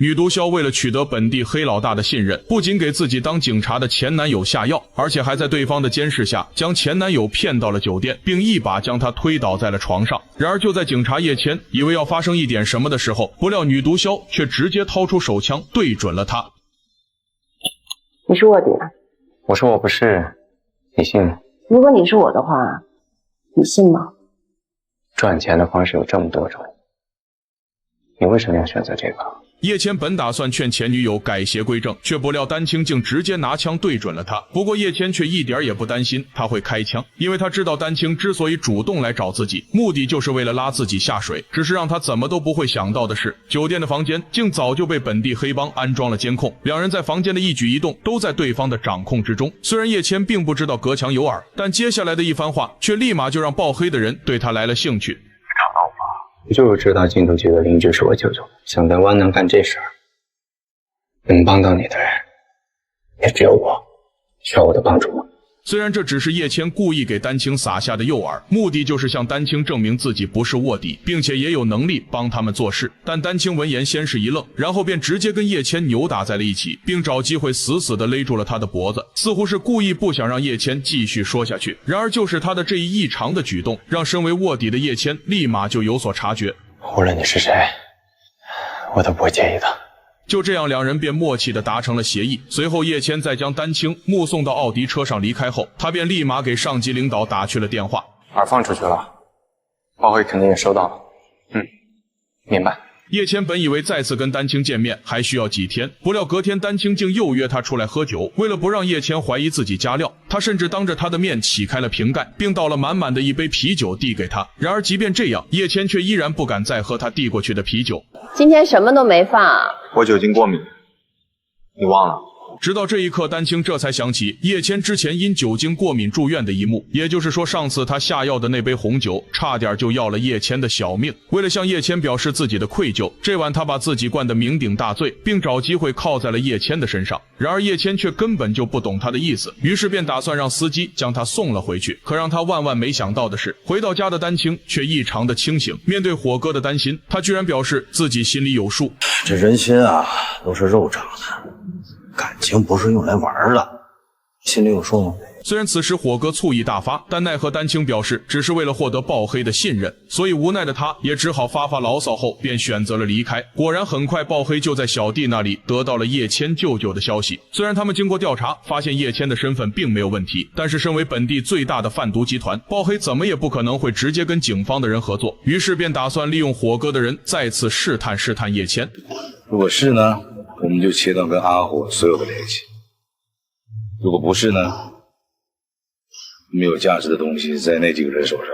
女毒枭为了取得本地黑老大的信任，不仅给自己当警察的前男友下药，而且还在对方的监视下将前男友骗到了酒店，并一把将他推倒在了床上。然而就在警察叶谦以为要发生一点什么的时候，不料女毒枭却直接掏出手枪对准了他。你是卧底啊？我说我不是，你信吗？如果你是我的话，你信吗？赚钱的方式有这么多种，你为什么要选择这个？叶谦本打算劝前女友改邪归正，却不料丹青竟直接拿枪对准了他。不过叶谦却一点也不担心他会开枪，因为他知道丹青之所以主动来找自己，目的就是为了拉自己下水。只是让他怎么都不会想到的是，酒店的房间竟早就被本地黑帮安装了监控，两人在房间的一举一动都在对方的掌控之中。虽然叶谦并不知道隔墙有耳，但接下来的一番话却立马就让爆黑的人对他来了兴趣。我就是知道禁毒局的邻居是我舅舅，想在湾南干这事儿，能帮到你的人也只有我，需要我的帮助吗？虽然这只是叶谦故意给丹青撒下的诱饵，目的就是向丹青证明自己不是卧底，并且也有能力帮他们做事。但丹青闻言先是一愣，然后便直接跟叶谦扭打在了一起，并找机会死死地勒住了他的脖子，似乎是故意不想让叶谦继续说下去。然而就是他的这一异常的举动，让身为卧底的叶谦立马就有所察觉。无论你是谁，我都不会介意的。就这样，两人便默契地达成了协议。随后，叶谦在将丹青目送到奥迪车上离开后，他便立马给上级领导打去了电话。饵放出去了，报会肯定也收到了。明白。叶谦本以为再次跟丹青见面还需要几天，不料隔天丹青竟又约他出来喝酒。为了不让叶谦怀疑自己加料，他甚至当着他的面起开了瓶盖，并倒了满满的一杯啤酒递给他。然而即便这样，叶谦却依然不敢再喝他递过去的啤酒。今天什么都没放。我酒精过敏，你忘了？直到这一刻，丹青这才想起叶谦之前因酒精过敏住院的一幕，也就是说上次他下药的那杯红酒差点就要了叶谦的小命。为了向叶谦表示自己的愧疚，这晚他把自己灌得酩酊大醉，并找机会靠在了叶谦的身上。然而叶谦却根本就不懂他的意思，于是便打算让司机将他送了回去。可让他万万没想到的是，回到家的丹青却异常的清醒。面对火哥的担心，他居然表示自己心里有数。这人心啊，都是肉长的，感情不是用来玩的，心里有数吗？虽然此时火哥醋意大发，但奈何丹青表示只是为了获得爆黑的信任，所以无奈的他也只好发牢骚后便选择了离开。果然很快爆黑就在小弟那里得到了叶谦舅舅的消息。虽然他们经过调查发现叶谦的身份并没有问题，但是身为本地最大的贩毒集团，爆黑怎么也不可能会直接跟警方的人合作，于是便打算利用火哥的人再次试探叶谦。如果是呢，我们就切断跟阿火所有的联系；如果不是呢，没有价值的东西在那几个人手上，